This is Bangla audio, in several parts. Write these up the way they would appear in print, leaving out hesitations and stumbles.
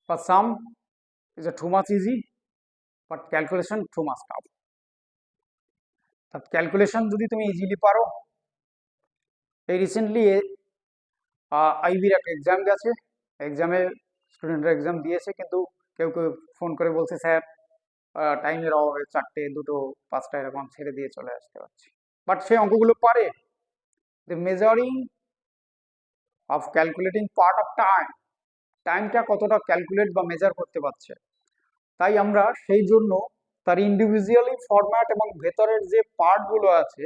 For some is too much easy, but calculation too much tough. Calculation যদি তুমি ইজিলি পারো, এই রিসেন্টলি আইবির একটা এক্সাম গেছে, এক্সামে স্টুডেন্টরা এক্সাম দিয়েছে, কিন্তু কেউ কেউ ফোন করে বলছে স্যার টাইমের অভাবে 4টে 2টো 5টা এরকম ছেড়ে দিয়ে চলে আসতে পারছি, বাট সেই অঙ্কগুলো পারে। The measuring of calculating part of টাইমটা কতটা ক্যালকুলেট বা মেজার করতে পারছে, তাই আমরা সেই জন্য তার ইন্ডিভিজুয়ালি ফরম্যাট এবং ভেতরের যে পার্টগুলো আছে,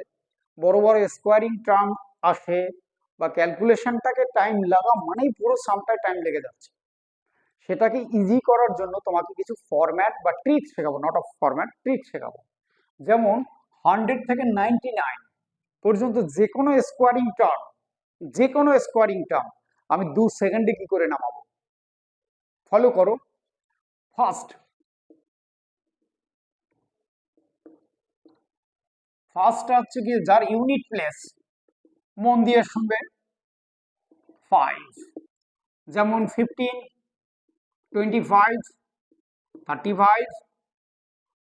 বড় বড় স্কোয়ারিং টার্ম আসে বা ক্যালকুলেশনটাকে টাইম লাগা মানেই পুরো সামটায় টাইম লেগে যাচ্ছে, সেটাকে ইজি করার জন্য তোমাকে কিছু ফরম্যাট বা ট্রিক শেখাবো, নট অফ ফরম্যাট, ট্রিক শেখাবো। যেমন 100 থেকে 99 পর্যন্ত যে কোনো স্কোয়ারিং টার্ম আমি 2 সেকেন্ডে কি করে নামাবো, ফলো করো। ফার্স্ট হচ্ছে কি, যার ইউনিট প্লেস, মন দিয়ে শুনবে, 5, যেমন 15, 25, 35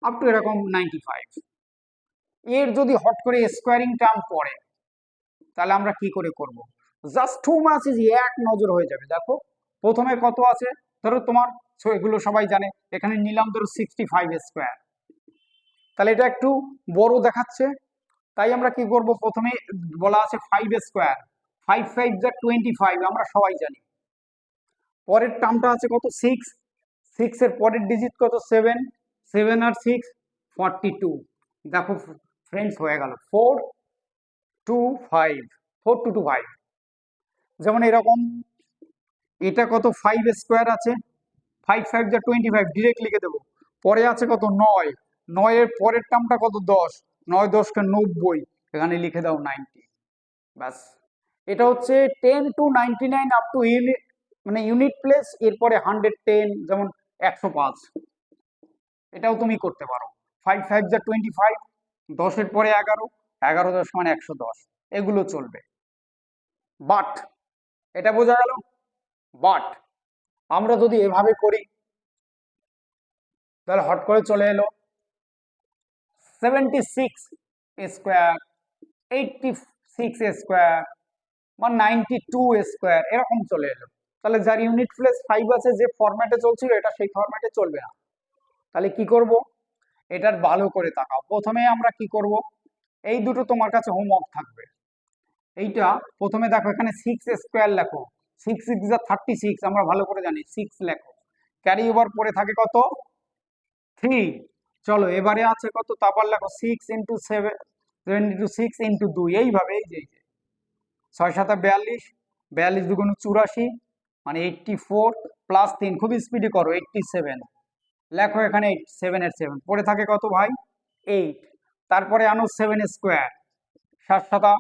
আপ টু এরকম 95। এর যদি হট করে স্কোয়ারিং টার্ম পড়ে, তাহলে আমরা কি করে করব? জাস্ট টু মাচ ইজি, এক নজর হয়ে যাবে। দেখো প্রথমে কত আছে, ধরো তোমার এগুলো সবাই জানে, এখানে নিলাম ধরো 65 স্কোয়ার, তাহলে এটা একটু বড় দেখাচ্ছে, তাই আমরা কি করব, প্রথমে বলা আছে 5 স্কোয়ার, 5 5 যা 25, আমরা সবাই জানি। পরের টার্মটা আছে কত, 6 এর পরের ডিজিট কত, 7 আর 6 42। দেখো ফ্রেন্ডস হয়ে গেল 4 2 5, 4 2 2 5। যেমন এরকম এটা কত, 5 স্কোয়ার আছে, 5 5 যা 25, ডিরেক্ট লিখে দেবো। পরে আছে কত, 9 এর পরের টার্মটা কত, 10, 9 10 কে 90, এখানে লিখে দাও 90। ব্যাস, এটা হচ্ছে 10 to 99 আপ টু মানে ইউনিট প্লেস, এরপরে 110, যেমন 105, এটাও তুমি করতে পারো। 5 5 যা 25, 10 এর পরে 11, 11 10 মানে 110, এগুলো চলবে। বাট এটা বোঝা গেল, বাট আমরা যদি এভাবে করি, তাহলে হট করে চলে এলো 76 স্কোয়ার, 86 স্কোয়ার বা 92 স্কোয়ার, এরকম চলে এলো। তাহলে যার ইউনিট প্লেস 5 আছে, যে ফরম্যাটে চলছিল, এটা সেই ফরম্যাটে চলবে না। তাহলে কি করব, এটার ভালো করে তাকাও। প্রথমে আমরা কি করব, এই দুটো তোমার কাছে হোমওয়ার্ক থাকবে। এইটা প্রথমে দেখো, এখানে 6 স্কোয়ার লেখো, 6 6 যা 36, আমরা ভালো করে জানি, 6 লেখো, ক্যারি ওভার পরে থাকে কত, 3। চলো এবারে আছে কত, তারপর লেখো 6 ইন্টু 7 ইন্টু 6 ইন্টু 2, এইভাবে, এই যে 6 7 42, 42 2 84, মানে 84 প্লাস 3, খুব স্পিডে করো, 87 লেখো, এখানে 7 এর 7 পরে থাকে কত ভাই, 8। তারপরে আনো 7 স্কোয়ার, 7 7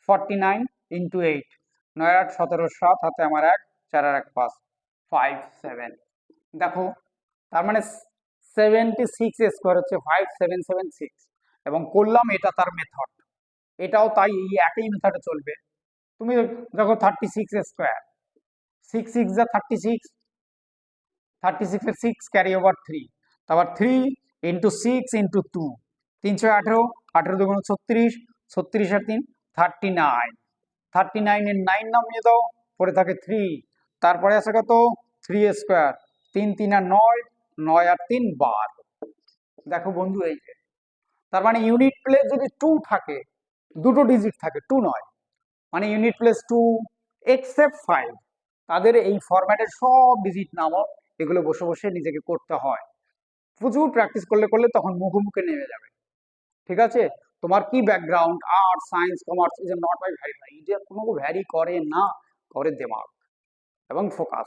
49 ইন্টু 8, 9 8 17 7, হাতে আমার 1, 4 আর 1 5, 5 7। দেখো তার মানে 76 স্কোয়ার হচ্ছে 5776, এবং করলাম, এটা তার মেথড, এটাও তাই, এই একই মেথডে চলবে। তুমি দেখো 36 স্কোয়ার, 6 6 যা 36, 36 এর 6 ক্যারি ওভার 3, তারপর 3 ইন্টু 6 ইন্টু 2, 318, 18 2 36, 36 আর 3 39, 39 এর 9 নামিয়ে দাও, পরে থাকে 3, তারপরে আছে কত, 3 স্কোয়ার, 3 3 আর 9, 9 আর 3 12। দেখো বন্ধু, এই যে, তার মানে ইউনিট প্লেস যদি 2 থাকে, দুটো ডিজিট থাকে, 2 নয়, মানে ইউনিট প্লেস 2 এক্সেপ্ট 5, তাদের এই ফরম্যাটের সব ডিজিট নামক, এগুলো বসে বসে নিজেকে করতে হয়। প্রচুর প্র্যাকটিস করলে তখন মুখে নেমে যাবে। ঠিক আছে, তোমার কি background, arts science commerce, is not by vary, এটা কোনো ভ্যারি করে না, করে দেমাগ এবং ফোকাস।